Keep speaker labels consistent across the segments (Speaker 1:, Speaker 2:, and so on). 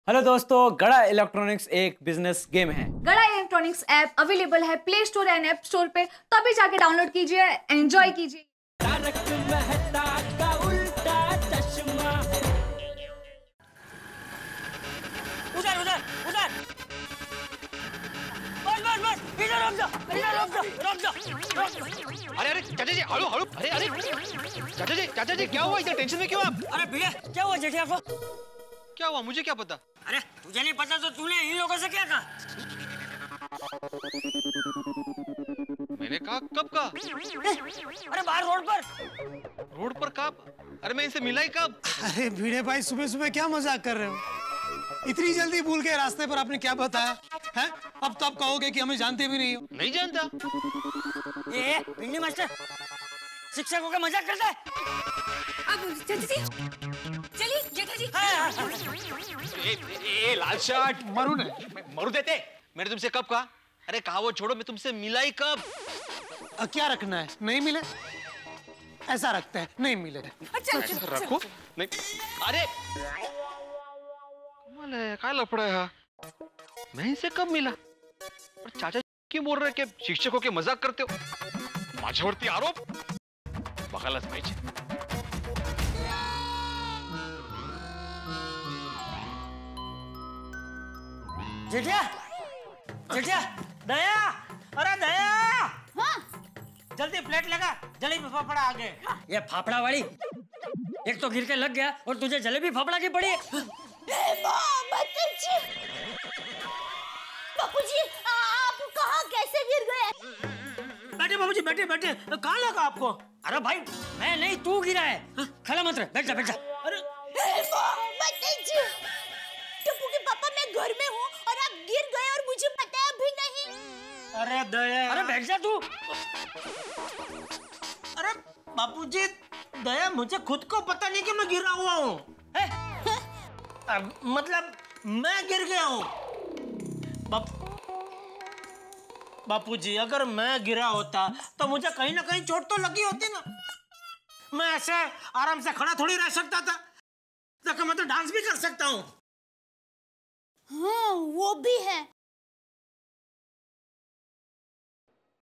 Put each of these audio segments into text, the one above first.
Speaker 1: Hello दोस्तों, गड़ा electronics एक बिजनेस गेम है।
Speaker 2: गड़ा इलेक्ट्रॉनिक्स ऐप अवेलेबल है play store and app store पे, तो अभी जाके डाउनलोड कीजिए, एंजॉय कीजिए।
Speaker 3: उधर उधर उधर, बस बस बस, इधर रुक जा, इधर रुक जा।
Speaker 4: अरे अरे चाचा जी, हलो हलो, अरे अरे चाचा जी क्या हुआ? इधर टेंशन में क्यों आप?
Speaker 3: अरे भैया क्या हुआ जेठिया को?
Speaker 4: क्या हुआ मुझे क्या पता?
Speaker 3: अरे तुझे नहीं पता तो तूने इन लोगों से क्या कहा?
Speaker 4: मैंने कहा कब कहा?
Speaker 3: अरे बाहर रोड पर
Speaker 4: कब? अरे मैं इनसे मिला ही कब?
Speaker 5: अरे भिड़े भाई, सुबह सुबह क्या मजाक कर रहे हो? इतनी जल्दी भूल गए रास्ते पर आपने क्या बताया है? अब तो आप कहोगे कि हमें जानते भी नहीं हो।
Speaker 4: नहीं जानता।
Speaker 3: ये भिंडी मास्टर शिक्षकों का मजाक करता है।
Speaker 2: अब चलिए जेठा जी।
Speaker 4: ए लाल शर्ट मरू मरू देते। मैंने तुमसे कब कहा? अरे कहा वो छोड़ो, मैं तुमसे मिला ही कब?
Speaker 5: क्या रखना है? नहीं मिले ऐसा रखते हैं, नहीं मिले
Speaker 2: अच्छा
Speaker 4: रखो नहीं। अरे कमाल है, क्या लफड़ा है? मैं इनसे कब मिला? और चाचा क्यों बोल रहे कि शिक्षकों के मजाक करते हो? माझ्यावरती आरोप बघायलाच पाहिजे।
Speaker 3: जेठिया जेठिया, दया, अरे दया,
Speaker 2: हाँ?
Speaker 3: जल्दी प्लेट लगा, जलेबी फाफड़ा आ गए। ये फाफड़ा वाली एक तो गिर के लग गया और तुझे जलेबी फाफड़ा की पड़ी।
Speaker 2: बापूजी, आप कहाँ कैसे गिर गए?
Speaker 3: बैठे बाबूजी, बैठे बैठे। कहाँ लगा आपको? अरे भाई मैं नहीं, तू गिरा है। खड़ा मत रह, बैठ जा बैठ जा। अरे
Speaker 2: टप्पू के पापा, मैं घर में हूँ और आप गिर गए और मुझे बताया भी नहीं।
Speaker 3: अरे दया, अरे बैठ जा तू। अरे बापूजी दया, मुझे खुद को पता नहीं कि मैं गिरा हुआ हूँ। मतलब मैं गिर गया हूँ। बापूजी अगर मैं गिरा होता तो मुझे कहीं ना कहीं चोट तो लगी होती ना। मैं ऐसे आराम से खड़ा थोड़ी रह सकता था, तो मैं तो डांस भी कर सकता हूँ।
Speaker 2: हाँ वो भी है,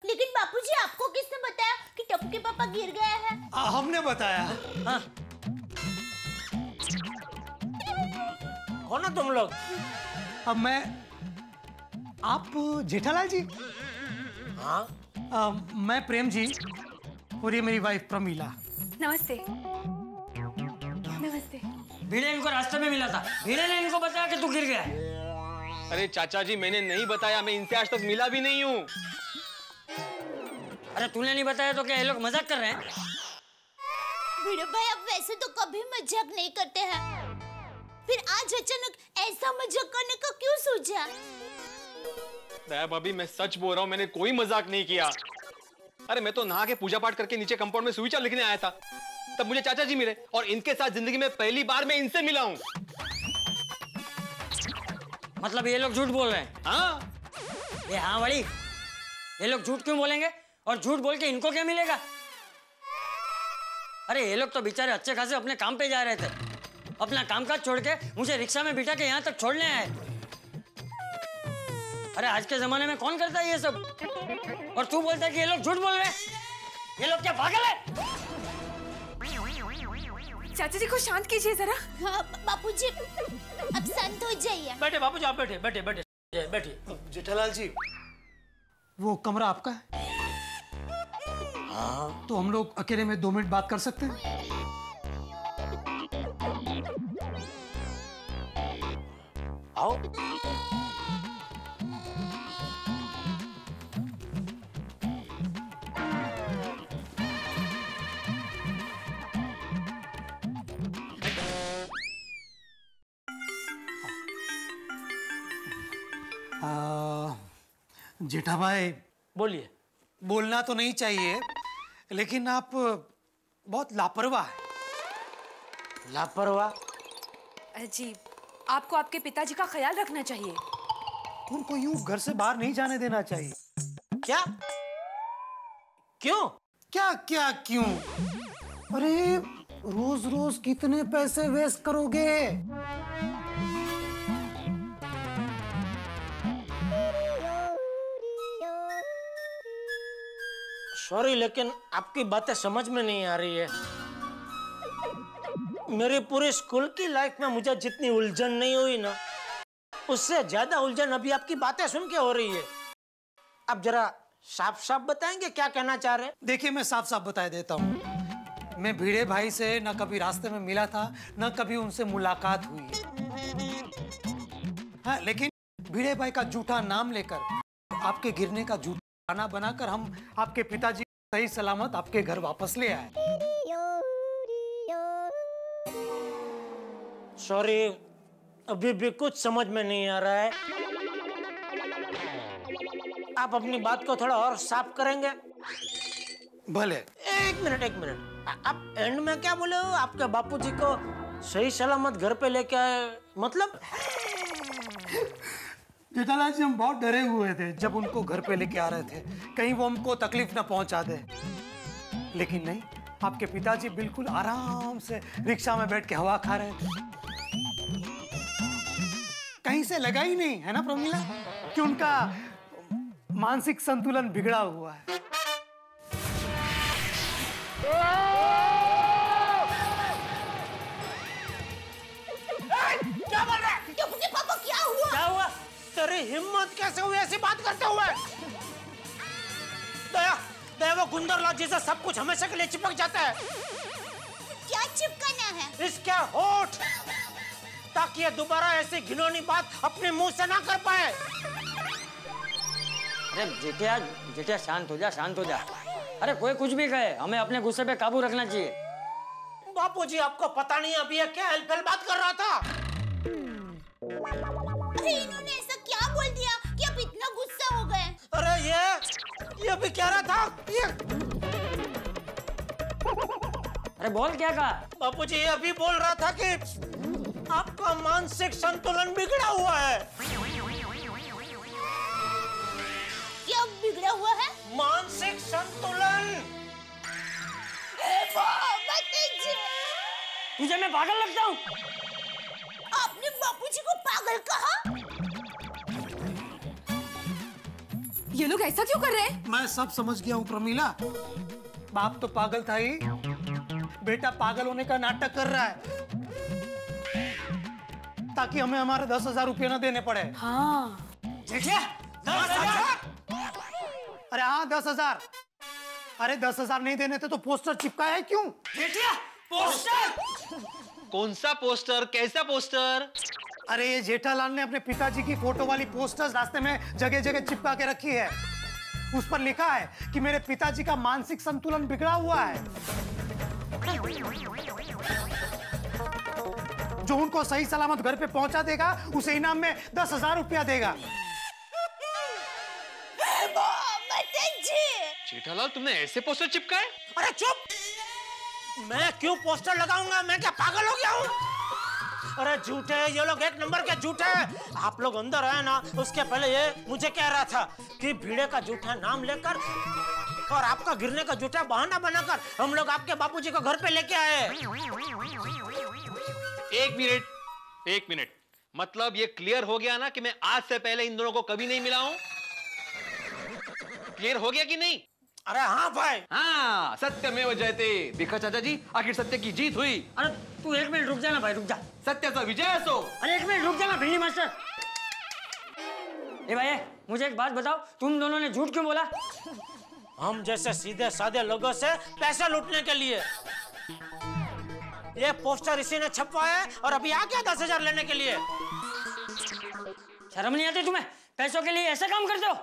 Speaker 2: लेकिन बापूजी आपको किसने बताया कि टप्पू के पापा गिर गए हैं?
Speaker 5: हमने बताया।
Speaker 3: हाँ। कौन हो तुम लोग?
Speaker 5: अब आप जेठालाल जी?
Speaker 3: हाँ
Speaker 5: मैं प्रेम जी और ये मेरी वाइफ प्रमीला।
Speaker 2: नमस्ते। नमस्ते।
Speaker 3: भीड़े इनको रास्ते में मिला था, भीड़े ने इनको बताया कि तू गिर गया है।
Speaker 4: अरे चाचा जी मैंने नहीं बताया, मैं इनसे आज तक मिला भी नहीं हूँ।
Speaker 3: अरे तूने नहीं बताया तो क्या ये लोग मजाक कर रहे हैं?
Speaker 2: भिड़े भाई, आप वैसे तो कभी मजाक नहीं करते हैं, फिर आज अचानक ऐसा मजाक करने का क्यों सोचा?
Speaker 4: दया भाभी मैं सच बोल रहा हूँ, मैंने कोई मजाक नहीं किया। अरे मैं तो नहा के पूजा पाठ करके नीचे कंपाउंड में सुविचार लिखने आया था, तब मुझे चाचा जी मिले और इनके साथ जिंदगी में पहली बार मैं इनसे मिला हूँ।
Speaker 3: मतलब ये लोग झूठ बोल रहे हैं?
Speaker 4: हाँ।
Speaker 3: ये हाँ वाली, ये लोग झूठ क्यों बोलेंगे? और झूठ बोल के इनको क्या मिलेगा? अरे ये लोग तो बेचारे अच्छे खासे अपने काम पे जा रहे थे, अपना कामकाज छोड़ के मुझे रिक्शा में बिठा के यहाँ तक छोड़ने आए। अरे आज के जमाने में कौन करता है ये सब? और तू बोलता है कि ये लोग झूठ बोल रहे हैं? ये लोग क्या पागल है?
Speaker 2: चाचा जी को शांत कीजिए जरा। हाँ बापूजी, अब शांत हो जाइए।
Speaker 3: बैठे बापूजी, आप बैठे बैठे बैठे बैठिए।
Speaker 5: जेठालाल जी, वो कमरा आपका है? हाँ। तो हम लोग अकेले में 2 मिनट बात कर सकते हैं?
Speaker 3: आओ।
Speaker 5: जेठा भाई,
Speaker 3: बोलिए।
Speaker 5: बोलना तो नहीं चाहिए, लेकिन आप बहुत लापरवाह हैं।
Speaker 3: लापरवाह?
Speaker 2: जी, आपको आपके पिताजी का ख्याल रखना चाहिए।
Speaker 5: उनको यूं घर से बाहर नहीं जाने देना चाहिए।
Speaker 3: क्या? क्यों?
Speaker 5: क्या क्या क्यों? अरे रोज रोज कितने पैसे वेस्ट करोगे?
Speaker 3: सॉरी, लेकिन आपकी बातें समझ में नहीं आ रही है। मेरी पूरी स्कूल की लाइफ में मुझे जितनी उलझन नहीं हुई ना, उससे ज्यादा उलझन अभी आपकी बातें सुन के हो रही है। आप जरा साफ साफ बताएंगे क्या कहना चाह रहे हैं?
Speaker 5: देखिए, मैं साफ साफ बता देता हूँ। मैं भिड़े भाई से न कभी रास्ते में मिला था, न कभी उनसे मुलाकात हुई। हाँ, लेकिन भिड़े भाई का झूठा नाम लेकर, आपके गिरने का झूठा गाना बनाकर हम आपके पिताजी सही सलामत आपके घर वापस ले आए।
Speaker 3: सॉरी, अभी भी कुछ समझ में नहीं आ रहा है। आप अपनी बात को थोड़ा और साफ करेंगे?
Speaker 5: भले।
Speaker 3: एक मिनट। आप एंड में क्या बोले हो? आपके बापूजी को सही सलामत घर पे लेके आए, मतलब?
Speaker 5: जेठालाल जी, हम बहुत डरे हुए थे जब उनको घर पे लेके आ रहे थे, कहीं वो हमको तकलीफ ना पहुंचा दे। लेकिन नहीं, आपके पिताजी बिल्कुल आराम से रिक्शा में बैठ के हवा खा रहे थे। कहीं से लगा ही नहीं, है ना प्रमीला, कि उनका मानसिक संतुलन बिगड़ा हुआ है।
Speaker 3: क्या बोल रहा है?
Speaker 2: पापा क्या हुआ?
Speaker 3: क्या हुआ? तेरी हिम्मत कैसे हुई ऐसी बात करते हुए? दया, वो गुंदरलाल जैसा सब कुछ हमेशा के लिए चिपक जाता है।
Speaker 2: क्या चिपकाना है?
Speaker 3: इसके होठ, ताकि ये दोबारा ऐसी घिनौनी बात अपने मुंह से ना कर पाए।
Speaker 6: अरे जेठिया शांत हो जा। अरे कोई कुछ भी कहे, हमें अपने गुस्से पे काबू रखना चाहिए।
Speaker 3: बापूजी, आपको पता नहीं अभी ये क्या हेलफेल बात कर रहा था?
Speaker 2: अरे इन्होंने ऐसा क्या बोल दिया कि आप इतना गुस्सा हो गए?
Speaker 3: अरे ये भी कह रहा था ये।
Speaker 6: अरे बोल, क्या कहा?
Speaker 3: बापूजी, ये अभी बोल रहा था कि आपका मानसिक संतुलन बिगड़ा हुआ है।
Speaker 2: क्या बिगड़ा हुआ है?
Speaker 3: मानसिक संतुलन।
Speaker 6: तुझे मैं पागल लगता हूँ?
Speaker 2: आपने बापूजी को पागल कहा?
Speaker 7: ये लोग ऐसा क्यों कर रहे हैं?
Speaker 5: मैं सब समझ गया हूँ प्रमीला। बाप तो पागल था ही, बेटा पागल होने का नाटक कर रहा है ताकि हमें हमारे 10,000 रुपये न देने पड़े।
Speaker 7: हाँ।
Speaker 3: देखिए, 10,000।
Speaker 5: अरे हाँ, 10,000। अरे 10,000 नहीं देने थे तो पोस्टर चिपकाया है क्यों?
Speaker 3: देखिए, पोस्टर।
Speaker 4: कौन सा पोस्टर? कैसा पोस्टर?
Speaker 5: अरे ये जेठालाल ने अपने पिताजी की फोटो वाली पोस्टर्स रास्ते में जगह जगह चिपका के रखी है। उस पर लिखा है कि मेरे पिताजी का मानसिक संतुलन बिगड़ा हुआ है, जो उनको सही सलामत घर पे पहुंचा देगा उसे इनाम में 10,000 रुपया देगा।
Speaker 4: जेठालाल, तुमने ऐसे पोस्टर चिपकाए?
Speaker 3: अरे चुप! मैं क्यों पोस्टर लगाऊंगा? मैं क्या पागल हो गया हूँ? अरे झूठे, ये लोग एक नंबर के झूठे। आप लोग अंदर आए ना, उसके पहले ये मुझे कह रहा था कि भिड़े का झूठा नाम लेकर और आपका गिरने का झूठा बहाना बनाकर हम लोग आपके बापूजी को घर पे लेके आए।
Speaker 4: एक मिनट। मतलब ये क्लियर हो गया ना कि मैं आज से पहले इन दोनों को कभी नहीं मिला हूं? क्लियर हो गया कि नहीं?
Speaker 3: अरे हाँ भाई।
Speaker 4: हाँ, सत्यमेव जयते। देखा चाचा जी, आखिर सत्य की जीत हुई।
Speaker 6: अरे तू 1 मिनट रुक जाना भाई, रुक जा।
Speaker 4: सत्य तो विजय सो।
Speaker 6: अरे 1 मिनट रुक जाना भिंडी मास्टर। ए भाई, मुझे एक बात बताओ, तुम दोनों ने झूठ क्यों बोला?
Speaker 3: हम जैसे सीधे साधे लोगों से पैसे लूटने के लिए। ये पोस्टर इसी ने छपवाया है और अभी आ गया 10,000 लेने के लिए।
Speaker 6: शर्म नहीं आती तुम्हें? पैसों के लिए ऐसा काम करते हो?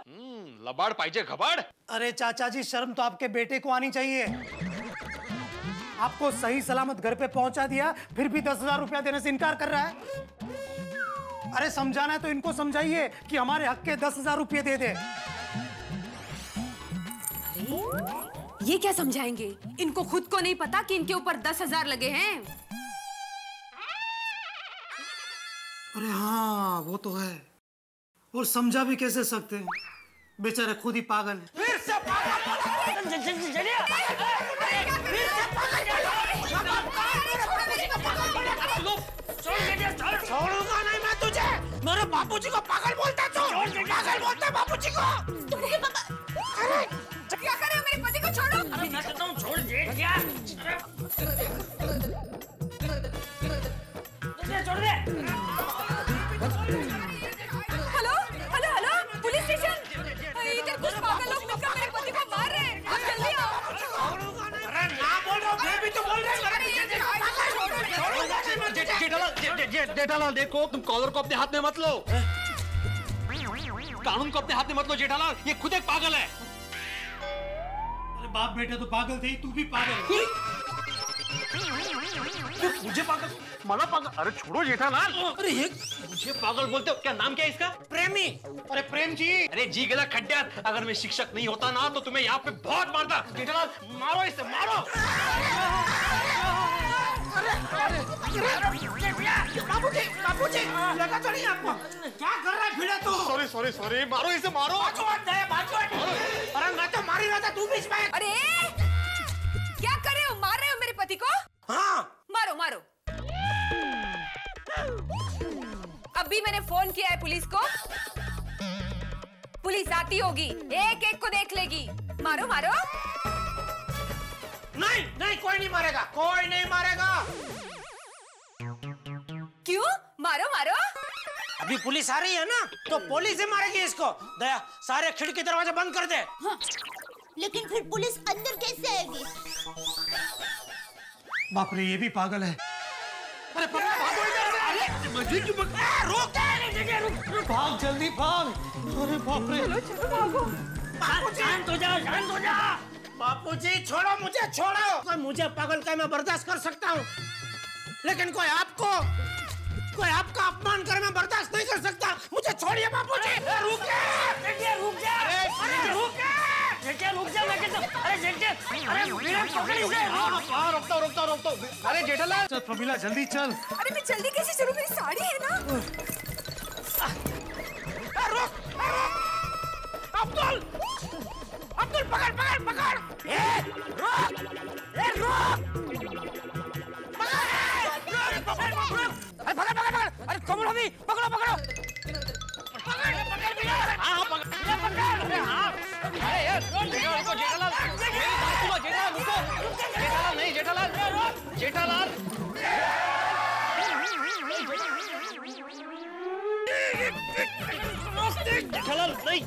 Speaker 4: लबाड़ पाइजे घबाड़।
Speaker 5: अरे चाचा जी, शर्म तो आपके बेटे को आनी चाहिए। आपको सही सलामत घर पे पहुंचा दिया, फिर भी 10,000 रुपया देने से इनकार कर रहा है। अरे समझाना है तो इनको समझाइए कि हमारे हक के 10,000 रुपये दे दे।
Speaker 7: ये क्या समझाएंगे? इनको खुद को नहीं पता कि इनके ऊपर 10,000 लगे हैं।
Speaker 5: अरे हाँ, वो तो है। और समझा भी कैसे सकते हैं, बेचारे खुद ही पागल है।
Speaker 3: फिर से छोड़ूंगा नहीं मैं तुझे। मेरे बापूजी को पागल बोलता है तू? पागल बोलता है बापूजी को?
Speaker 7: क्या कर रहे हो? मेरे पति को छोड़ो। Hello hello hello, police station. इधर कुछ पागल लोग मिलकर मेरे पति को मार रहे हैं, आप जल्दी आओ।
Speaker 3: अरे ना बोल रहा हूँ, फिर भी तो बोल रहे हैं।
Speaker 4: जेठालाल देखो, तुम कॉलर को अपने हाथ में मत लो, कानून को अपने हाथ में मत लो जेठालाल, ये खुद एक पागल है।
Speaker 5: अरे बाप बेटे तो पागल थे, तू भी पागल है।
Speaker 4: मुझे पागल माना पागल? अरे छोड़ो जेठालाल। अरे ये मुझे पागल बोलते हो? क्या नाम क्या है इसका?
Speaker 3: प्रेमी।
Speaker 5: अरे प्रेम जी।
Speaker 4: अरे जी गला खड्डा, अगर मैं शिक्षक नहीं होता ना तो तुम्हें यहाँ पे बहुत मारता। जेठालाल मारो इसे, मारो।
Speaker 3: बाबूजी लगा तो नहीं आपको? क्या कर रहा है भिड़ा तू?
Speaker 4: सॉरी मारो इसे, मारो।
Speaker 3: अरे मैं तो मार ही रहा था, तू बीच में।
Speaker 7: अरे क्या कर रहे हो, मार रहे हो मेरे पति को?
Speaker 3: हाँ
Speaker 7: मारो मारो। अभी मैंने फोन किया है पुलिस को, पुलिस आती होगी, एक एक को देख लेगी। मारो मारो।
Speaker 3: नहीं कोई नहीं मारेगा, कोई नहीं मारेगा।
Speaker 7: क्यों? मारो मारो।
Speaker 3: अभी पुलिस आ रही है ना, तो पुलिस ही मारेगी इसको। दया, सारे खिड़की दरवाजे बंद कर दे।
Speaker 2: हाँ, लेकिन फिर पुलिस अंदर कैसे आएगी?
Speaker 5: बाप रे, ये भी पागल है।
Speaker 3: अरे रुक,
Speaker 5: भाग जल्दी भाग। अरे बाप रे।
Speaker 7: चलो भागो।
Speaker 3: शांत हो जा। बापूजी छोड़ो मुझे, छोड़ो। कोई मुझे पागल कहे मैं बर्दाश्त कर सकता हूँ, लेकिन कोई आपका अपमान करे मैं बर्दाश्त नहीं कर सकता। मुझे छोड़िए बापूजी। रुक जा।
Speaker 6: रुक जा, मैं कहता हूँ। अरे जेठिया, अरे पकड़ इसे।
Speaker 4: रोकता। अरे जेठालाल
Speaker 5: चल प्रमिला जल्दी चल।
Speaker 7: अरे मैं जल्दी कैसे चलूं, मेरी साड़ी है ना।
Speaker 3: रुक। अब्दुल पकड़। पकड़। अरे कमल अभी पकड़ो। पकड़।
Speaker 4: अरे यार जेठालाल, जेठालाल नहीं।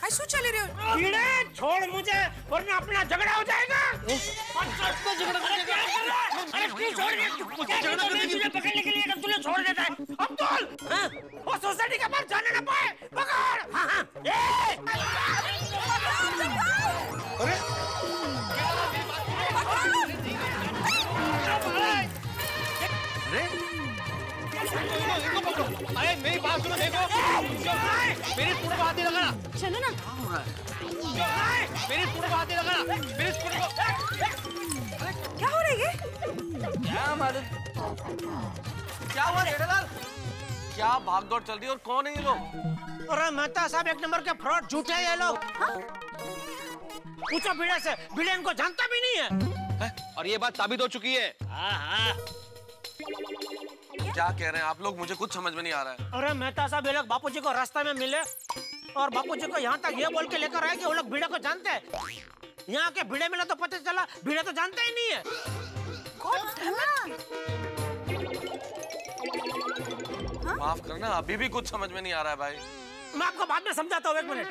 Speaker 7: ऐसा चले रहे हो?
Speaker 3: कीड़े छोड़ मुझे, वरना अपना झगड़ा हो जाएगा। अरे तू छोड़ दे, तुझे पकड़ने के लिए तुझे छोड़ देता है। अब्दुल, वो सोसाइटी के पास जाने ना पाए। पकड़। हाँ।
Speaker 4: अरे मेरी बात सुनो, देखो मेरी स्कूटर को हाथ नहीं लगाना।
Speaker 7: चलो ना।
Speaker 4: मेरी स्कूटर को हाथ नहीं लगाना। मेरी स्कूटर को।
Speaker 7: क्या हो रहा है ये?
Speaker 8: क्या हुआ जेठालाल? क्या भागदौड़ चल रही है और कौन है ये लोग?
Speaker 3: अरे मेहता साहब, एक नंबर के फ्रॉड झूठे हैं ये लोग। पूछो भिड़े से, भिड़े इनको जानता भी नहीं है।
Speaker 4: और ये बात साबित हो चुकी है।
Speaker 3: हाँ।
Speaker 8: क्या कह रहे हैं आप लोग? मुझे कुछ समझ में नहीं आ रहा है।
Speaker 3: अरे मेहता साहब, ये लोग बापूजी को रास्ते में मिले और बापूजी को यहाँ तक ये बोल के लेकर आए कि वो लोग भिड़े को जानते हैं। यहाँ के भिड़े मिला तो पता चला भिड़े तो जानते ही नहीं है।
Speaker 8: माफ करना, अभी भी कुछ समझ में नहीं आ रहा है भाई।
Speaker 3: मैं आपको बाद में समझाता हूँ, 1 मिनट।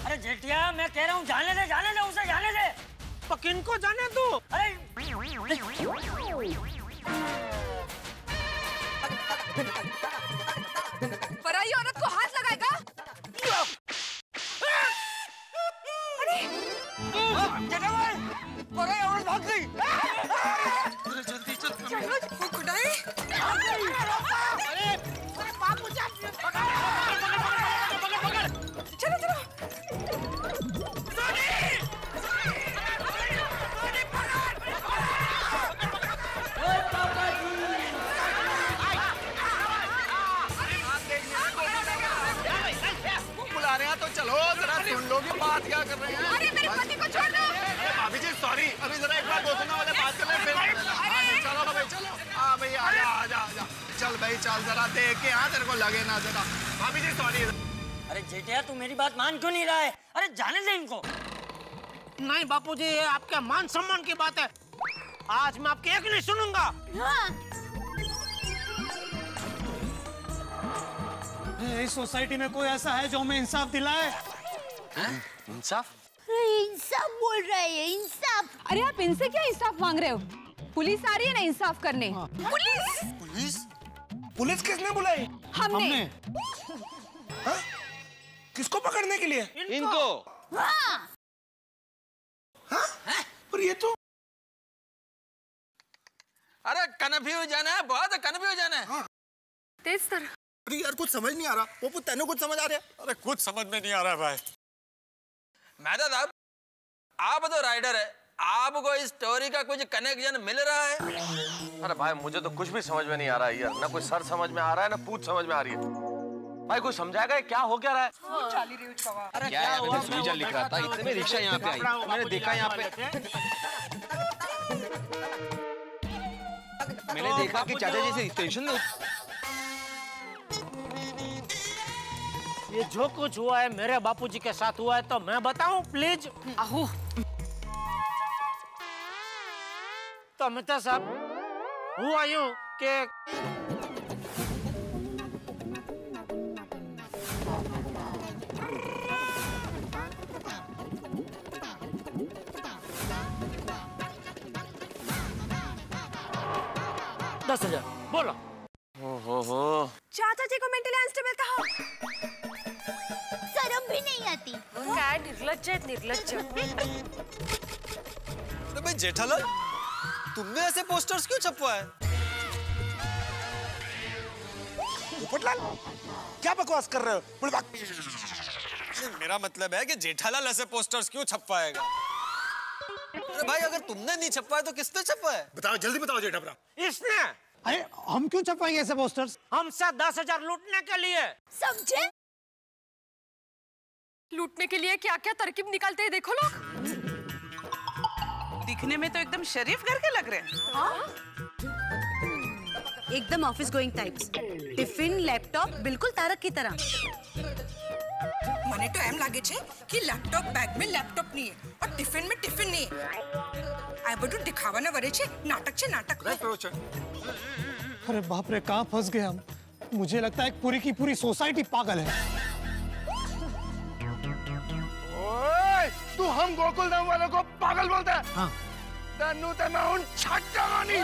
Speaker 6: अरे जेठिया, मैं कह रहा हूँ जाने दे उसे, जाने दे।
Speaker 3: तो किनको जाने तू?
Speaker 6: अरे
Speaker 7: पराई औरत को हाथ लगाएगा? अरे
Speaker 6: पराई औरत भाग गई।
Speaker 8: जल्दी चल।
Speaker 7: चलो
Speaker 8: बुला रहे हैं तो चलो, जरा सुन लो कि बात क्या कर रहे हैं।
Speaker 7: अरे मेरे पति को छोड़ दो।
Speaker 8: भाभी जी सॉरी, अभी जरा एक बार दोस्तों वाले बात कर ले फिर। चलो भाई, चलो। हाँ भाई, आजा। चल भाई चल, जरा देख के यहाँ तेरे को लगे ना जरा। भाभी जी सॉरी।
Speaker 6: अरे जेठिया, तू मेरी बात मान क्यों नहीं रहा है? अरे जाने दे इनको।
Speaker 3: नहीं बापूजी, ये आपके मान सम्मान की बात है। आज मैं आपकी एक नहीं सुनूंगा।
Speaker 2: हाँ।
Speaker 5: इस सोसाइटी में कोई ऐसा है जो हमें इंसाफ दिलाए?
Speaker 8: इंसाफ?
Speaker 2: इंसाफ बोल रहे हैं, इंसाफ।
Speaker 7: अरे आप इनसे क्या इंसाफ मांग रहे हो? पुलिस आ रही है ना इंसाफ करने। पुलिस?
Speaker 8: पुलिस? पुलिस किसने बुलाई?
Speaker 7: हमने।
Speaker 8: हाँ? किसको पकड़ने के लिए?
Speaker 4: इनको।
Speaker 2: हाँ।
Speaker 8: हाँ? और ये तो
Speaker 9: अरे कन्फ्यूजन है, बहुत कन्फ्यूजन है।
Speaker 8: हाँ।
Speaker 7: तेज तर।
Speaker 8: अरे यार कुछ समझ नहीं आ रहा। वो तेनों कुछ समझ आ रहा है?
Speaker 9: अरे कुछ समझ में नहीं आ रहा भाई। मैदा साहब, आप तो राइडर है, आपको इस स्टोरी का कुछ कनेक्शन मिल रहा है?
Speaker 10: अरे भाई मुझे तो कुछ भी समझ में नहीं आ रहा है यार, ना कोई सर समझ में आ रहा है ना पूछ समझ में आ रही है। भाई कोई समझाएगा क्या हो क्या रहा है?
Speaker 4: अरे क्या यहाँ पे स्विच लिख रहा था, इतने में रिक्शा यहाँ पे आई, मैंने देखा यहाँ पे, मैंने देखा कि चाचा जी से टेंशन में।
Speaker 3: ये जो कुछ हुआ है मेरे बापूजी के साथ हुआ है, तो मैं बताऊं प्लीज?
Speaker 7: आहो।
Speaker 3: तो मेहता साहब, हुआ यूं कि $10,000 बोलो।
Speaker 10: ओहो।
Speaker 7: चाचा जी को मेंटली अनस्टेबल कहा।
Speaker 2: शर्म भी नहीं आती।
Speaker 7: क्या निर्लज्ज है, निर्लज्ज।
Speaker 9: अरे भाई जेठालाल, तुमने ऐसे पोस्टर्स क्यों छपवाए?
Speaker 8: पोपटलाल, क्या बकवास कर रहे हो?
Speaker 9: मेरा मतलब है कि जेठालाल ऐसे पोस्टर्स क्यों छपवाएगा? अरे भाई अगर तुमने नहीं छपवाया तो किसने छपवाया?
Speaker 8: बताओ, जल्दी बताओ जेठाभरा।
Speaker 3: इसने
Speaker 5: अरे हम क्यों छपवाएंगे ऐसे पोस्टर्स?
Speaker 3: हमसे 10,000 लूटने के लिए।
Speaker 2: समझे?
Speaker 7: लूटने के लिए क्या क्या तरकीब निकालते हैं देखो लोग।
Speaker 11: दिखने में तो एकदम शरीफ घर के लग रहे हैं।
Speaker 12: एकदम office going types. Tiffin, laptop बिल्कुल तारक की तरह।
Speaker 11: મને તો એમ લાગે છે કે લેપટોપ બેગ में લેપટોપ नहीं है और टिफिन में टिफिन नहीं है। આ બધું દિખાવાના વરે છે, નાટક છે નાટક।
Speaker 5: अरे बाप रे, कहाँ फंस गए हम? मुझे लगता है पूरी की पूरी सोसाइटी पागल है।
Speaker 8: ओए, तू हम गोकुल धाम वालों को पागल बोलता है?
Speaker 5: हाँ।
Speaker 8: तन्नू ते मैं उन छक्का मानी।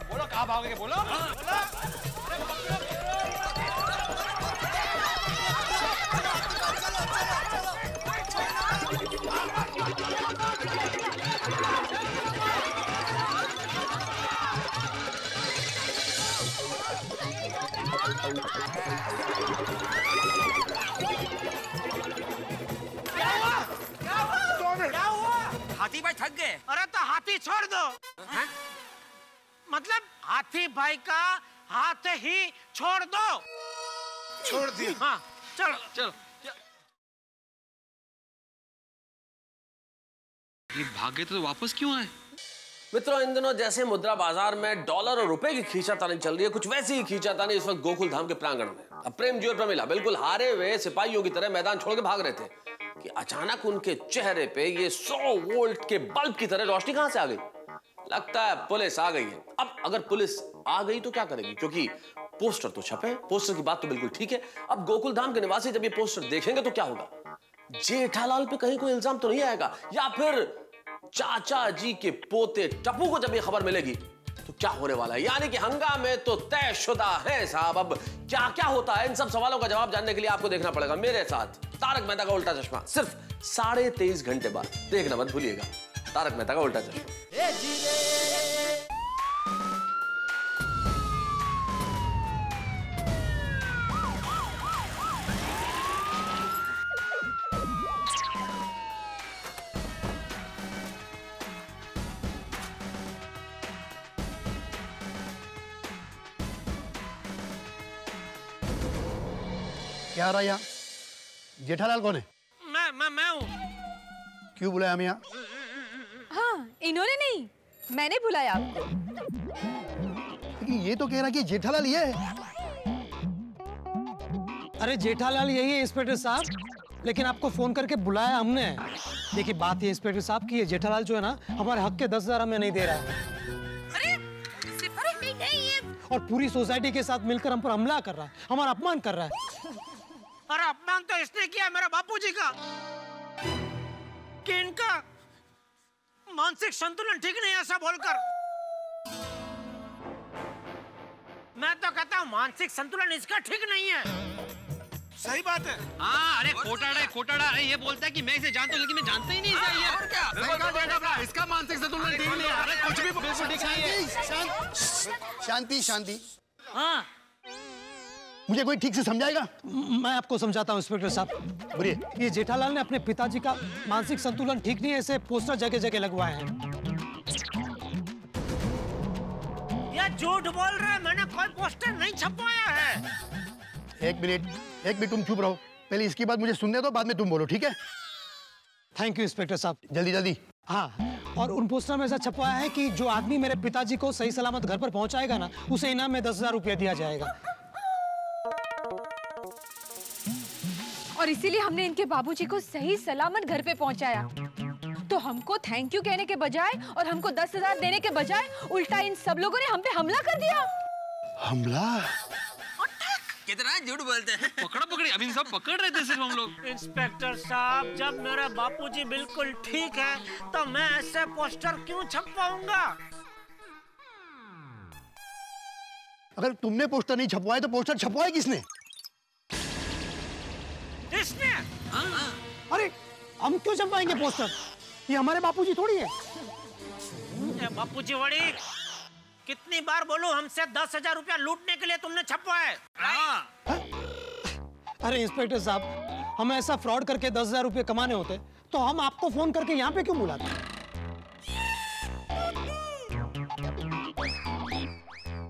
Speaker 4: बोलो कहाँ भागोगे, बोलो।
Speaker 9: हाथी भाई थक गए।
Speaker 3: अरे तो हाथी छोड़ दो। मतलब हाथी भाई का हाथ ही छोड़ दो।
Speaker 8: छोड़ दिया।
Speaker 3: हाँ चलो
Speaker 4: चलो। ये भागे तो वापस क्यों आए?
Speaker 10: मित्रों, इन दिनों जैसे मुद्रा बाजार में डॉलर और रुपए की खींचातानी चल रही है, कुछ वैसी ही खींचातानी इस वक्त गोकुल धाम के प्रांगण में। अब प्रेम जी और प्रमिला बिल्कुल हारे हुए सिपाहियों की तरह मैदान छोड़ के भाग रहे थे कि अचानक उनके चेहरे पे ये 100 वोल्ट के बल्ब की तरह रोशनी कहां से आ गई? लगता है पुलिस आ गई है। अब अगर पुलिस आ गई तो क्या करेगी? क्योंकि पोस्टर तो छपे, पोस्टर की बात तो बिल्कुल ठीक है। अब गोकुल धाम के निवासी जब ये पोस्टर देखेंगे तो क्या होगा? जेठालाल पे कहीं कोई इल्जाम तो नहीं आएगा? या फिर चाचा जी के पोते टप्पू को जब ये खबर मिलेगी तो क्या होने वाला है? यानी कि हंगामे तो तयशुदा है साहब। अब क्या क्या होता है, इन सब सवालों का जवाब जानने के लिए आपको देखना पड़ेगा मेरे साथ तारक मेहता का उल्टा चश्मा सिर्फ 23.5 घंटे बाद। देखना मत भूलिएगा, तारक मेहता का उल्टा चश्मा।
Speaker 13: क्या हो रहा है यहाँ? जेठालाल कौन है?
Speaker 3: मैं हूँ।
Speaker 13: क्यों बुलाया हमें यहाँ?
Speaker 7: हाँ, इन्होंने नहीं, मैंने बुलाया आपको।
Speaker 13: लेकिन ये तो कह रहा कि जेठालाल ये है।
Speaker 5: अरे जेठालाल यही है इंस्पेक्टर साहब, लेकिन आपको फोन करके बुलाया हमने। देखिए बात ये इंस्पेक्टर साहब की, ये जेठालाल जो है ना हमारे हक के 10,000 हमें नहीं दे रहा है। और पूरी सोसाइटी के साथ मिलकर हम पर हमला कर रहा है, हमारा अपमान कर रहा है।
Speaker 3: अरे अपमान तो इसने किया मेरे बापूजी का कि इनका मानसिक संतुलन ठीक नहीं, ऐसा बोलकर। मैं तो कहता हूँ मानसिक संतुलन इसका ठीक नहीं है।
Speaker 8: सही बात है।
Speaker 4: हाँ, अरे खोटाड़ा अरे ये बोलता है कि मैं इसे जानता हूँ, लेकिन मैं जानता ही नहीं इसे। ये
Speaker 8: और क्या? इसका मानसिक संतुलन ठीक नहीं है।
Speaker 4: अरे कुछ भी बिल्कुल ठीक नहीं है।
Speaker 13: शांति शांति।
Speaker 6: हाँ,
Speaker 13: मुझे कोई ठीक से समझाएगा?
Speaker 5: मैं आपको समझाता हूँ इंस्पेक्टर साहब।
Speaker 13: बोलिए।
Speaker 5: ये जेठालाल ने अपने पिताजी का मानसिक संतुलन ठीक नहीं है, ऐसे पोस्टर जगह जगह लगवाए हैं।
Speaker 3: ये झूठ बोल रहे हैं, मैंने कोई पोस्टर नहीं छपवाया है।
Speaker 13: एक मिनट तुम चुप रहो, पहले इसकी बात मुझे सुनने दो, बाद में तुम बोलो, ठीक है?
Speaker 5: थैंक यू इंस्पेक्टर साहब।
Speaker 13: जल्दी जल्दी।
Speaker 5: हाँ, और उन पोस्टर में ऐसा छपवाया है कि जो आदमी मेरे पिताजी को सही सलामत घर पर पहुंचाएगा ना, उसे इनाम में 10,000 रुपया दिया जाएगा।
Speaker 7: और इसीलिए हमने इनके बाबूजी को सही सलामत घर पे पहुंचाया। तो हमको थैंक यू कहने के बजाय और हमको 10,000 देने के बजाय उल्टा इन सब लोगों ने हम पे हमला कर दिया।
Speaker 13: हमला?
Speaker 9: कितना झूठ बोलते हैं।
Speaker 4: पकड़ा पकड़ी, अभी सब पकड़ रहे थे सिर्फ हम लोग।
Speaker 3: इंस्पेक्टर साहब, जब मेरा बापूजी बिल्कुल ठीक है तो मैं ऐसे पोस्टर क्यों छपवाऊंगा?
Speaker 13: अगर तुमने पोस्टर नहीं छपवाए तो पोस्टर छपवाए किसने?
Speaker 3: इसने।
Speaker 5: अरे हम क्यों छपवाएंगे पोस्टर? ये हमारे बापूजी थोड़ी है।
Speaker 3: बापूजी वड़ी, कितनी बार बोलूं, हमसे 10,000 रुपया लूटने के लिए तुमने छपवाए।
Speaker 5: अरे इंस्पेक्टर साहब, हमें ऐसा फ्रॉड करके 10,000 रुपये कमाने होते तो हम आपको फोन करके यहाँ पे क्यों बुलाते?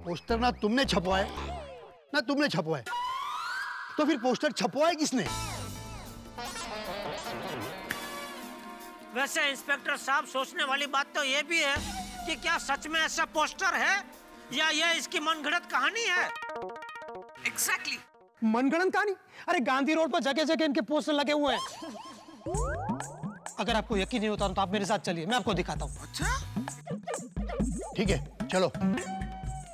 Speaker 13: पोस्टर ना तुमने छपवाए ना तुमने छपवाए, तो फिर पोस्टर छपवाए किसने?
Speaker 3: वैसे इंस्पेक्टर साहब, सोचने वाली बात तो ये भी है कि क्या सच में ऐसा पोस्टर है या ये इसकी मनगढ़ंत कहानी है?
Speaker 11: एग्जैक्टली।
Speaker 5: मनगढ़ंत कहानी? अरे गांधी रोड पर जगह जगह इनके पोस्टर लगे हुए हैं। अगर आपको यकीन नहीं होता तो आप मेरे साथ चलिए, मैं आपको दिखाता हूँ।
Speaker 11: अच्छा?
Speaker 13: ठीक है चलो।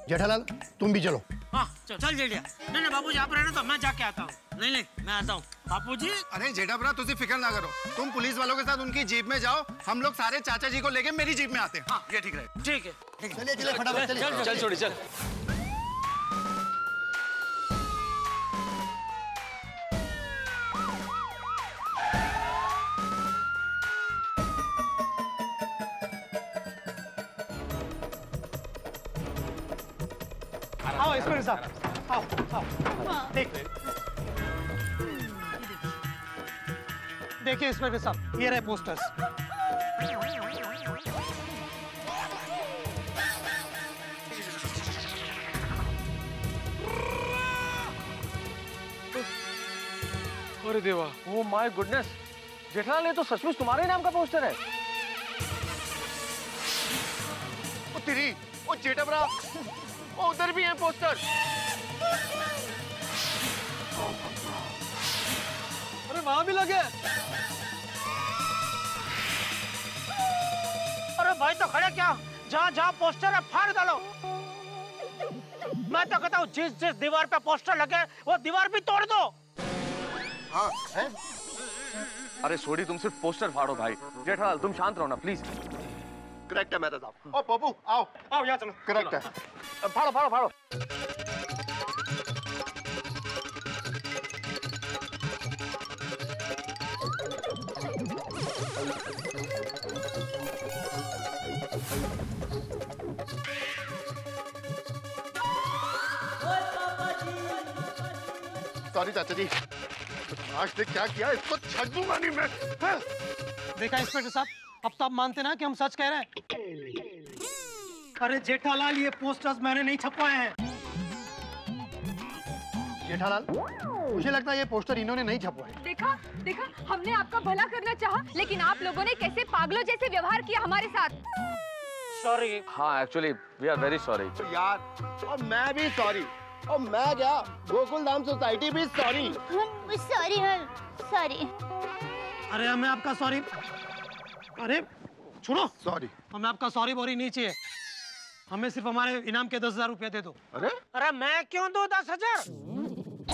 Speaker 13: जेठालाल तुम भी चलो।
Speaker 3: हाँ चल जेठिया। नहीं बाबूजी आप रहना, तो मैं जाके आता हूँ। नहीं मैं आता हूँ बापूजी।
Speaker 8: अरे जेठा भरा, तुझे फिक्र ना करो, तुम पुलिस वालों के साथ उनकी जीप में जाओ, हम लोग सारे चाचा जी को लेके मेरी जीप में आते हैं। हाँ ये ठीक रहेगा।
Speaker 3: ठीक है।
Speaker 13: चलिए चलिए फटाफट चलिए।
Speaker 10: चल छोड़ी चल।
Speaker 5: आओ इंस्पेक्टर साहब, आओ देखिए इंस्पेक्टर साहब, ये रहे पोस्टर्स।
Speaker 10: अरे देवा, ओ माय गुडनेस, जेठालाल ये तो सचमुच तुम्हारे नाम का पोस्टर है।
Speaker 8: ओ तेरी, ओ जेठा भरा, ओ उधर भी है पोस्टर।
Speaker 10: अरे वहां भी लगे।
Speaker 3: अरे भाई तो खड़े क्या, जहाँ जहाँ पोस्टर है फाड़ डालो। मैं तो कहता हूँ जिस जिस दीवार पे पोस्टर लगे वो दीवार भी तोड़ दो।
Speaker 8: हाँ है?
Speaker 10: अरे सोडी, तुम सिर्फ पोस्टर फाड़ो भाई। जेठालाल तुम शांत रहो ना प्लीज।
Speaker 8: करेक्ट है मेहता साहब। ओ पप्पू आओ
Speaker 3: आओ यहाँ चलो।
Speaker 8: करेक्ट है।
Speaker 10: फाड़ो फाड़ो फाड़ो।
Speaker 13: सॉरी चाचा जी, आज ने क्या किया इसको छक दूंगा नहीं मैं। हाँ?
Speaker 5: देखा इंस्पेक्टर साहब, अब तो आप मानते ना कि हम सच कह रहे हैं। अरे जेठालाल, ये पोस्टर्स मैंने नहीं छपवाए हैं।
Speaker 13: जेठालाल, मुझे लगता है ये पोस्टर इन्होंने नहीं छपवाए।
Speaker 7: देखा देखा, हमने आपका भला करना चाहा, लेकिन आप लोगों ने कैसे पागलों जैसे व्यवहार किया हमारे साथ।
Speaker 3: सॉरी।
Speaker 10: हाँ, actually we are very sorry
Speaker 8: यार, और मैं भी सॉरी, और मैं क्या, गोकुल धाम सोसाइटी भी सॉरी।
Speaker 2: Sorry sorry.
Speaker 5: अरे हमें आपका सॉरी, अरे छोड़ो,
Speaker 13: सॉरी,
Speaker 5: हमें आपका सॉरी बोरी नहीं चाहिए। हमें सिर्फ हमारे इनाम के 10,000 रुपया दे दो।
Speaker 3: अरे मैं क्यों दूं 10,000?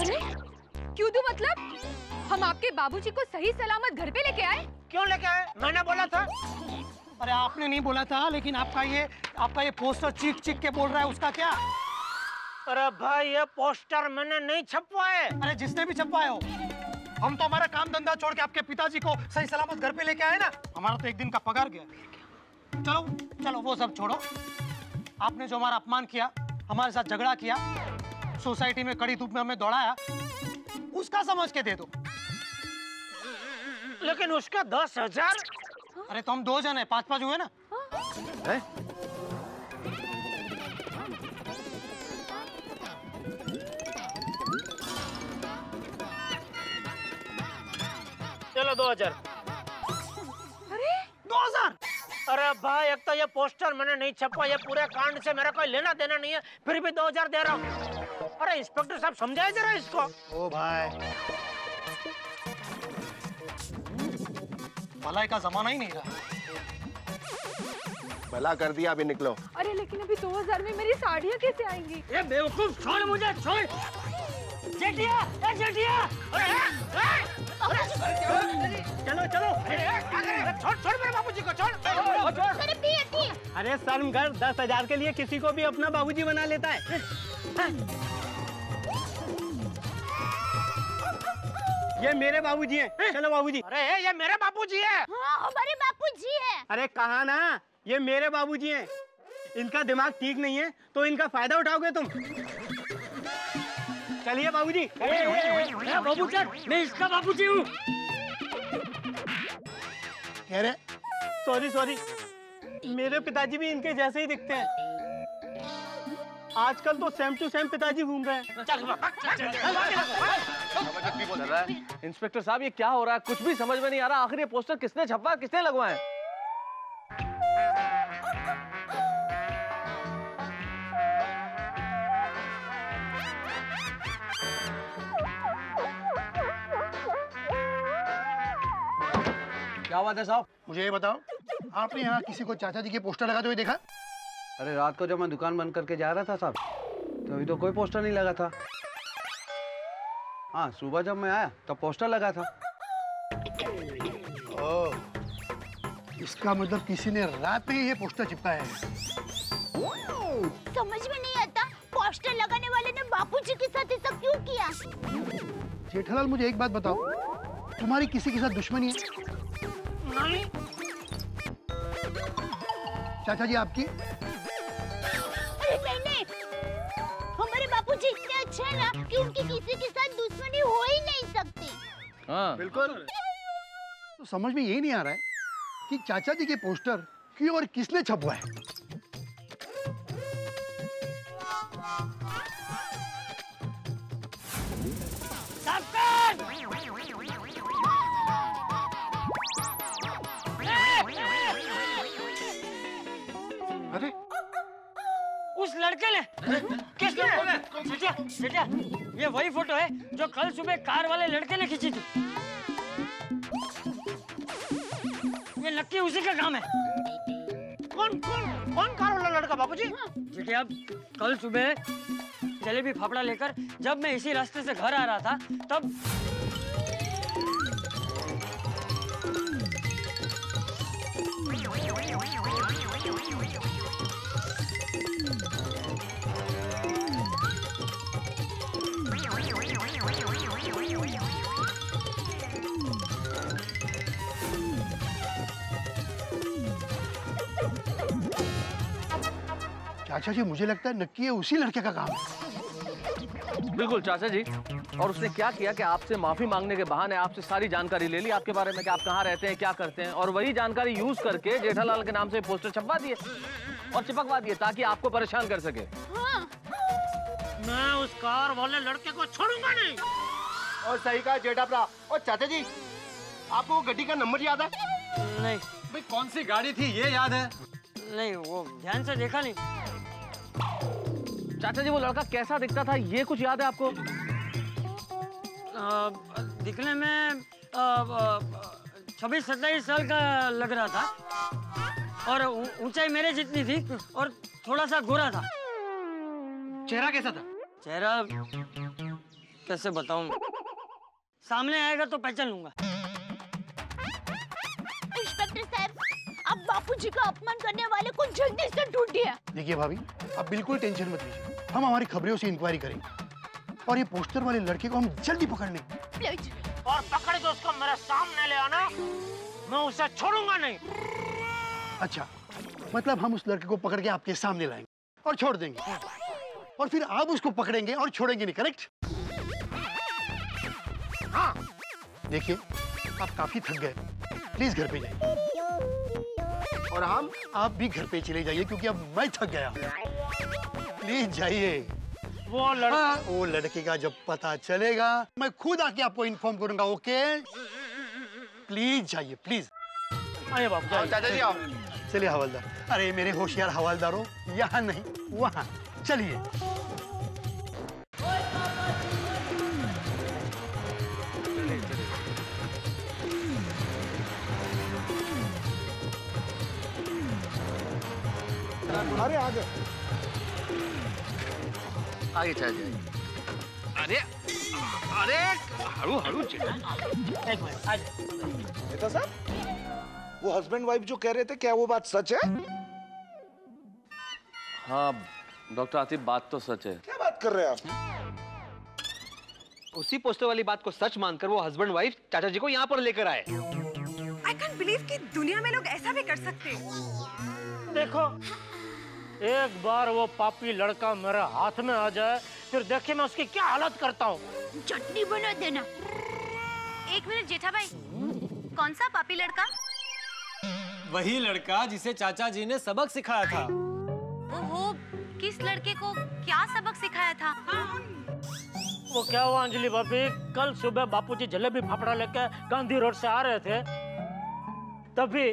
Speaker 7: अरे क्यों दूं मतलब? हम आपके बाबूजी को सही सलामत घर पे लेके आए।
Speaker 3: क्यों लेके आए? मैंने बोला था।
Speaker 5: अरे आपने नहीं बोला था, लेकिन आपका ये पोस्टर चीख चीख के बोल रहा है, उसका क्या?
Speaker 3: अरे भाई, ये पोस्टर मैंने नहीं छपवाए।
Speaker 5: अरे जिसने भी छपवाए हो, हम तो हमारा काम धंधा छोड़ के आपके पिताजी को सही सलामत घर पे लेके आए ना। हमारा तो एक दिन का पगार गया। चलो चलो, वो सब छोड़ो। आपने जो हमारा अपमान किया, हमारे साथ झगड़ा किया, सोसाइटी में कड़ी धूप में हमें दौड़ाया, उसका समझ के दे दो।
Speaker 3: लेकिन उसका 10,000?
Speaker 5: अरे तो हम 2 जन है, 5-5 हुए ना।
Speaker 3: चलो 2,000।
Speaker 7: अरे
Speaker 5: 2,000?
Speaker 3: अरे भाई, एक तो ये पोस्टर मैंने नहीं छपा, ये पूरे कांड से मेरा कोई लेना देना नहीं है, फिर भी 2,000 दे रहा हूँ। अरे इंस्पेक्टर साहब, समझाए जरा इसको।
Speaker 5: ओ भाई, भलाई का जमाना ही नहीं रहा।
Speaker 8: भला कर दिया, अभी निकलो।
Speaker 7: अरे लेकिन अभी 2,000 में मेरी साड़ियाँ कैसे आएंगी?
Speaker 6: ये बेवकूफ, छोड़ मुझे, छोड़। जेठिया, ए जेठिया,
Speaker 3: चलो चलो, छोड़ छोड़ मेरे बाबूजी को, छोड़।
Speaker 1: अरे शर्म कर, 10,000 के लिए किसी को भी अपना बाबूजी बना लेता है। ये मेरे बाबूजी हैं। चलो बाबूजी।
Speaker 3: अरे ये मेरे बाबूजी है।
Speaker 2: हाँ, हमारे बापूजी है।
Speaker 1: अरे कहा ना, ये मेरे बाबूजी हैं। इनका दिमाग ठीक नहीं है, तो इनका फायदा उठाओगे तुम। चलिए बाबूजी।
Speaker 6: बाबूजी, मैं इसका बाबूजी हूँ।
Speaker 13: कह रहे?
Speaker 1: सॉरी, मेरे पिताजी भी इनके जैसे ही दिखते हैं। आजकल तो सेम टू सेम पिताजी घूम रहे हैं।
Speaker 10: इंस्पेक्टर साहब, ये क्या हो रहा है? कुछ भी समझ में नहीं आ रहा। आखिर ये पोस्टर किसने छपा, किसने लगवाए? क्या बात है साहब?
Speaker 13: मुझे ये बताओ, आपने यहाँ किसी को चाचा जी के पोस्टर लगाते हुए देखा?
Speaker 14: अरे रात को जब मैं दुकान बंद करके जा रहा था साहब, तो अभी तो कोई पोस्टर नहीं लगा था। हाँ, सुबह जब मैं आया तो पोस्टर लगा था।
Speaker 13: ओह, इसका मतलब किसी ने रात में ही ये पोस्टर चिपकाया है।
Speaker 2: समझ में नहीं आता, पोस्टर लगाने वाले ने बापूजी के साथ ऐसा क्यों किया?
Speaker 13: जेठालाल, मुझे एक बात बताओ, तुम्हारी किसी के साथ दुश्मनी है?
Speaker 3: नहीं।
Speaker 13: चाचा जी आपकी?
Speaker 2: अरे नहीं, हमारे बापूजी इतने अच्छे हैं ना कि उनकी किसी के साथ दुश्मनी हो ही नहीं सकती।
Speaker 10: हाँ
Speaker 13: बिल्कुल। तो समझ में यही नहीं आ रहा है कि चाचा जी के पोस्टर क्यों और किसने छपवाए।
Speaker 6: अरे उस लड़के ने, किसने? बेटा, ये वही फोटो है जो कल सुबह कार वाले लड़के ने खींची थी। ये नक्की उसी का काम है।
Speaker 3: कौन कार वाला लड़का बाबूजी?
Speaker 6: बेटे, अब कल सुबह जलेबी फाफड़ा लेकर जब मैं इसी रास्ते से घर आ रहा था, तब
Speaker 13: चाचा जी, मुझे लगता है नक्की ये उसी लड़के का काम है।
Speaker 10: बिल्कुल चाचा जी, और उसने क्या किया कि आपसे माफी मांगने के बहाने आपसे सारी जानकारी ले ली आपके बारे में कि आप कहाँ रहते हैं, क्या करते हैं, और वही जानकारी यूज करके जेठालाल के नाम से पोस्टर छपवा दिए और चिपकवा दिए ताकि आपको परेशान कर सके।
Speaker 3: हाँ। मैं उस कार वाले लड़के को छोड़ूंगा नहीं।
Speaker 1: और सही कहा जेठाप्रा। और चाचा जी, आपको वो गड्डी का नंबर याद है?
Speaker 6: नहीं।
Speaker 4: भाई कौन सी गाड़ी थी ये याद है?
Speaker 6: नहीं, वो ध्यान से देखा नहीं।
Speaker 10: चाचा जी वो लड़का कैसा दिखता था ये कुछ याद है आपको?
Speaker 6: दिखने में 26-27 साल का लग रहा था और ऊंचाई मेरे जितनी थी और थोड़ा सा गोरा था।
Speaker 4: चेहरा कैसा था?
Speaker 6: चेहरा कैसे बताऊं, सामने आएगा तो पहचान लूंगा।
Speaker 2: इंस्पेक्टर साहब, आप बापूजी का अपमान करने वाले को जल्दी से ढूंढिए।
Speaker 13: देखिए भाभी, आप बिल्कुल टेंशन मत लीजिए, हम हमारी खबरों से इंक्वायरी करेंगे और ये पोस्टर वाले लड़के को हम जल्दी पकड़ लेंगे।
Speaker 3: प्लीज। और पकड़ के उसको मेरे सामने ले आना, मैं उसे छोड़ूंगा नहीं।
Speaker 13: अच्छा, मतलब हम उस लड़के को पकड़ के आपके सामने लाएंगे और छोड़ देंगे और फिर आप उसको पकड़ेंगे और छोड़ेंगे नहीं, करेक्ट?
Speaker 3: हाँ।
Speaker 13: देखिए, आप काफी थक गए, प्लीज घर पे जाइए। और आप भी घर पे चले जाइए क्योंकि अब मैं थक गया। प्लीज जाइए। वो लड़के का जब पता चलेगा मैं खुद आके आपको इन्फॉर्म करूंगा, ओके? प्लीज जाइए, प्लीज।
Speaker 1: आइए बाबू, चाचा जी आओ।
Speaker 13: चलिए हवलदार। अरे मेरे होशियार हवलदारों, यहाँ नहीं वहाँ चलिए।
Speaker 8: अरे आगे
Speaker 10: आगे चाहिए।
Speaker 4: अरे अरे हड़ू हड़ू
Speaker 8: बेटा साहब, वो हस्बैंड वाइफ जो कह रहे थे, क्या वो बात सच है?
Speaker 10: हाँ डॉक्टर आतिफ, बात तो सच है।
Speaker 8: क्या बात कर रहे हैं आप?
Speaker 4: उसी पोस्टर वाली बात को सच मानकर वो हस्बैंड वाइफ चाचा जी को यहाँ पर लेकर आए।
Speaker 11: आई कैंट बिलीव कि दुनिया में लोग ऐसा भी कर सकते हैं।
Speaker 3: देखो, एक बार वो पापी लड़का मेरे हाथ में आ जाए, फिर देखिए मैं उसकी क्या हालत करता हूँ।
Speaker 2: चटनी बना देना।
Speaker 12: एक मिनट जेठा भाई, कौन सा पापी लड़का?
Speaker 4: वही लड़का जिसे चाचा जी ने सबक सिखाया था।
Speaker 12: ओहो, किस लड़के को क्या सबक सिखाया था?
Speaker 3: वो क्या हुआ अंजलि भाभी, कल सुबह बापूजी जलेबी फाफड़ा लेकर गांधी रोड से आ रहे थे, तभी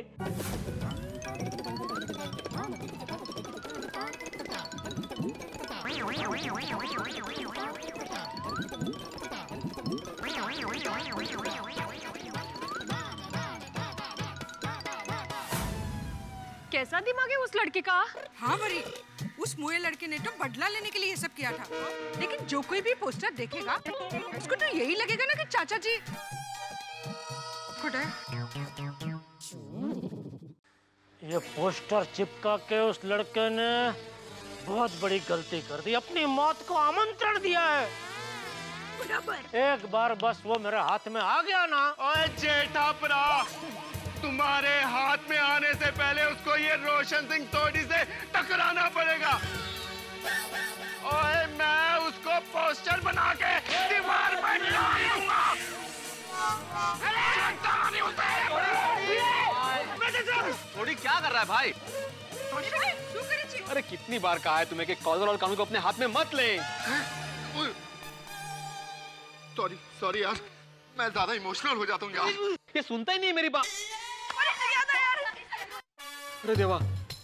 Speaker 7: कैसा दिमाग है उस लड़के का?
Speaker 11: हाँ वरी, उस मुए लड़के ने तो बदला लेने के लिए ये सब किया था। लेकिन जो कोई भी पोस्टर देखेगा उसको तो यही लगेगा ना कि चाचा जी खुद है।
Speaker 3: ये पोस्टर चिपका के उस लड़के ने बहुत बड़ी गलती कर दी, अपनी मौत को आमंत्रण दिया है। एक बार बस वो मेरे हाथ में आ गया ना।
Speaker 8: ओए जेठाप्रा, तुम्हारे हाथ में आने से पहले उसको ये रोशन सिंह तोड़ी से टकराना पड़ेगा। ओए मैं उसको पोस्टर बना के दीवार पर लगाऊंगा।
Speaker 4: थोड़ी क्या कर रहा है भाई? अरे कितनी बार कहा है तुम्हें कि कॉलर और कानून को अपने हाथ में मत ले।
Speaker 8: सॉरी यार, मैं ज्यादा इमोशनल हो जाता हूँ यार।
Speaker 4: ये सुनता ही नहीं मेरी बात। अरे देवा,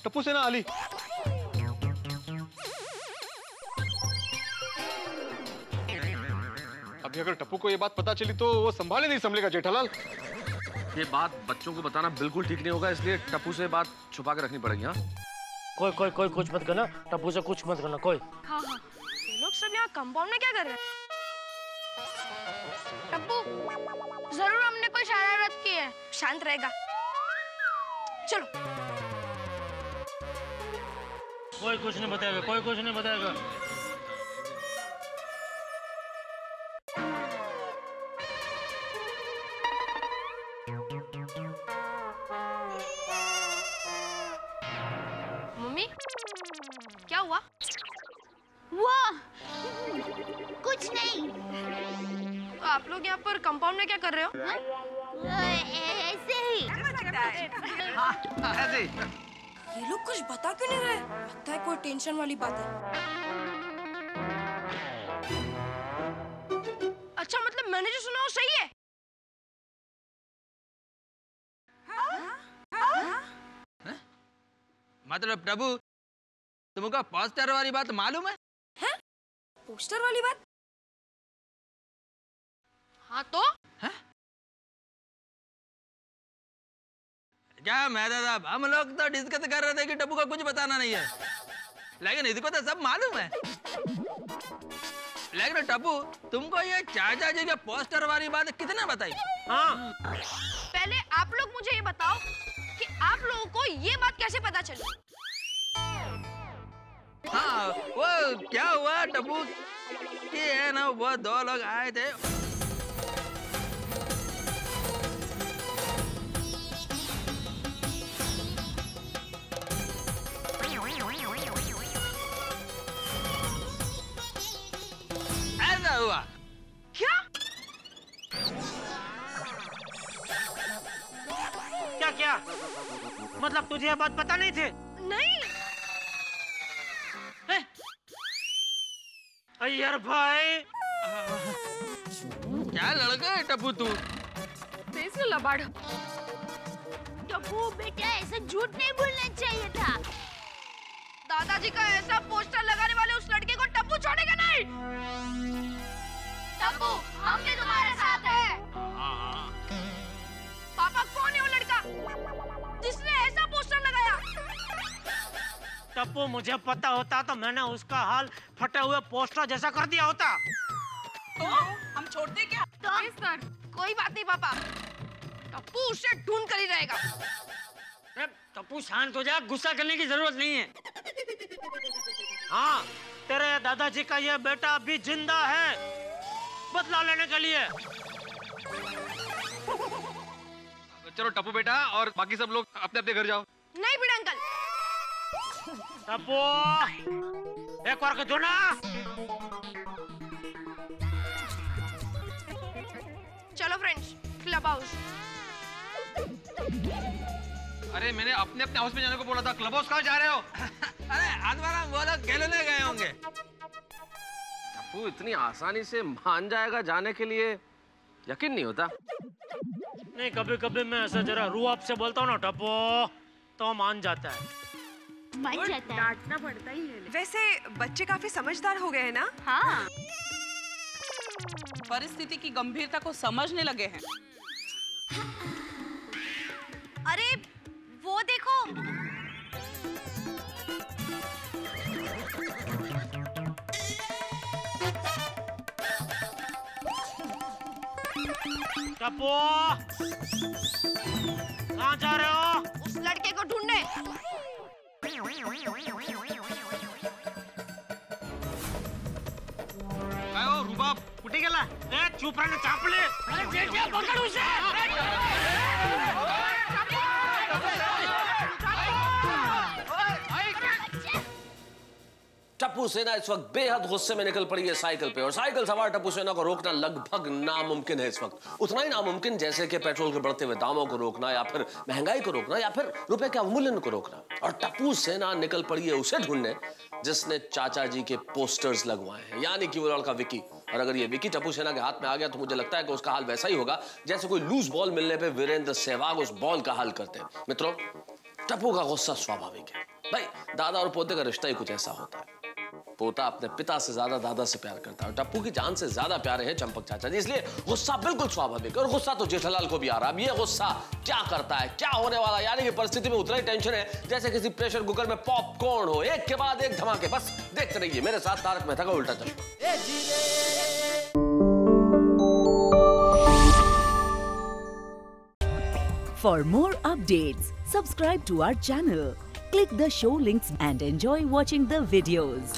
Speaker 4: टप्पू से ना आली। अभी अगर टप्पू को ये बात पता चली तो वो संभाले नहीं संभलेगा जेठालाल।
Speaker 10: ये बात बच्चों को बताना बिल्कुल ठीक नहीं होगा, इसलिए टप्पू से बात छुपा के रखनी पड़ेगी। हाँ,
Speaker 3: कोई कुछ मत करना, टप्पू से कुछ मत करना कोई।
Speaker 7: हाँ हाँ, ये लोग सब यहाँ कंपाउंड में क्या कर रहे हैं? टप्पू, जरूर हमने कोई शरारत की है, शांत रहेगा। चलो।
Speaker 3: कोई कुछ नहीं बताएगा, कोई कुछ नहीं बताएगा।
Speaker 7: मम्मी, क्या हुआ?
Speaker 2: वाह, कुछ नहीं।
Speaker 15: आप लोग यहाँ पर कंपाउंड में क्या कर रहे हो?
Speaker 2: ऐसे ही।
Speaker 8: ऐसे ही।
Speaker 15: ये लोग कुछ बता क्यों नहीं रहे? लगता है कोई टेंशन वाली बात है। अच्छा, मतलब मैंने जो सुना वो सही है?
Speaker 9: मतलब प्रभु तुमको पोस्टर वाली बात मालूम है?
Speaker 15: हैं? पोस्टर वाली बात? हाँ तो?
Speaker 9: क्या मेहता साहब, हम लोग तो डिस्कस कर रहे थे कि टप्पू को कुछ बताना नहीं है, लेकिन इसको तो सब मालूम है। लेकिन टप्पू तुमको ये चाचा जी के पोस्टर वाली बात किसने बताई?
Speaker 6: हाँ,
Speaker 15: पहले आप लोग मुझे ये बताओ कि आप लोगों को ये बात कैसे पता चली?
Speaker 9: हाँ, वो क्या हुआ टप्पू कि है ना, वो दो लोग आए थे। ऐसा हुआ
Speaker 15: क्या?
Speaker 6: क्या क्या? मतलब तुझे ये बात पता नहीं थी?
Speaker 15: नहीं।
Speaker 6: यार भाई,
Speaker 9: क्या लड़का है टप्पू तू?
Speaker 15: लबाड़।
Speaker 2: टप्पू बेटा, ऐसा झूठ नहीं बोलना चाहिए था।
Speaker 15: दादाजी का ऐसा पोस्टर लगाने वाले उस लड़के को टप्पू छोड़ेगा नहीं। टप्पू, हम भी तुम्हारे साथ हैं। पापा, कौन है वो लड़का जिसने ऐसा पोस्टर लगाया?
Speaker 6: टप्पू, मुझे पता होता तो मैंने उसका हाल फटे हुए पोस्टर जैसा कर दिया होता।
Speaker 15: तो हम छोड़ते क्या? तो सर, कोई बात नहीं पापा, टप्पू उसे ढूंढ कर ही रहेगा।
Speaker 6: टप्पू शांत हो जा, गुस्सा करने की जरूरत नहीं है। हाँ, तेरे दादाजी का ये बेटा अभी जिंदा है बदला लेने के लिए।
Speaker 4: चलो टप्पू बेटा और बाकी सब लोग अपने अपने घर जाओ।
Speaker 15: नहीं बिड़ा अंकल।
Speaker 6: टप्पू, एक बार के दो ना।
Speaker 15: चलो फ्रेंड्स, क्लब हाउस।
Speaker 4: अरे मैंने अपने अपने हाउस में जाने को बोला था, क्लब हाउस कहाँ जा रहे हो?
Speaker 9: अरे आदमाराम वो लोग खेलने गए होंगे।
Speaker 10: टप्पू इतनी आसानी से मान जाएगा जाने के लिए? यकीन नहीं होता।
Speaker 6: नहीं, कभी कभी मैं ऐसा जरा रूह से बोलता हूँ ना टप्पू, तो मान जाता है।
Speaker 2: मान जाता है।
Speaker 11: डांटना पड़ता ही है। वैसे बच्चे काफी समझदार हो गए हैं ना?
Speaker 2: हाँ।
Speaker 16: परिस्थिति की गंभीरता को समझने लगे हैं।
Speaker 15: अरे वो देखो,
Speaker 6: टप्पू, कहाँ जा रहे हो?
Speaker 15: उस लड़के को ढूंढने।
Speaker 6: काय हो रुबाब, कुठे गेला? ए, चुप रहना चापले। अरे जेठिया, पकड़ उसे।
Speaker 10: टप्पू सेना इस वक्त बेहद गुस्से में निकल पड़ी है साइकिल पे, और साइकिल सवार टप्पू सेना को रोकना लगभग नामुमकिन है इस वक्त। उतना ही नामुमकिन जैसे कि पेट्रोल के बढ़ते हुए दामों को रोकना, या फिर महंगाई को रोकना, या फिर रुपए के अवमूल्यन को रोकना। और टप्पू सेना निकल पड़ी है उसे ढूंढने जिसने चाचा जी के पोस्टर्स लगवाए हैं, यानी कि वो लड़का विकी। और अगर ये विकी टप्पू सेना के हाथ में आ गया तो मुझे लगता है कि उसका हाल वैसा ही होगा जैसे कोई लूज बॉल मिलने पे वीरेंद्र सहवाग उस बॉल का हाल करते हैं। मित्रों, टप्पू का गुस्सा स्वाभाविक है। भाई, दादा और पोते का रिश्ता ही कुछ ऐसा होता है। पोता अपने पिता से ज्यादा दादा से प्यार करता है, और टप्पू की जान से ज्यादा प्यारे हैं चंपक चाचा जी, इसलिए गुस्सा बिल्कुल स्वाभाविक है। और गुस्सा तो जेठालाल को भी आ रहा है। अब ये गुस्सा क्या करता है, क्या होने वाला, यानी कि परिस्थिति में उतना ही टेंशन है जैसे किसी प्रेशर कुकर में पॉपकॉर्न हो, एक के बाद एक धमाके। बस देखते रहिए मेरे साथ तारक मेहता का उल्टा चश्मा।
Speaker 17: For more updates, subscribe to our channel, click the show links and enjoy watching the videos.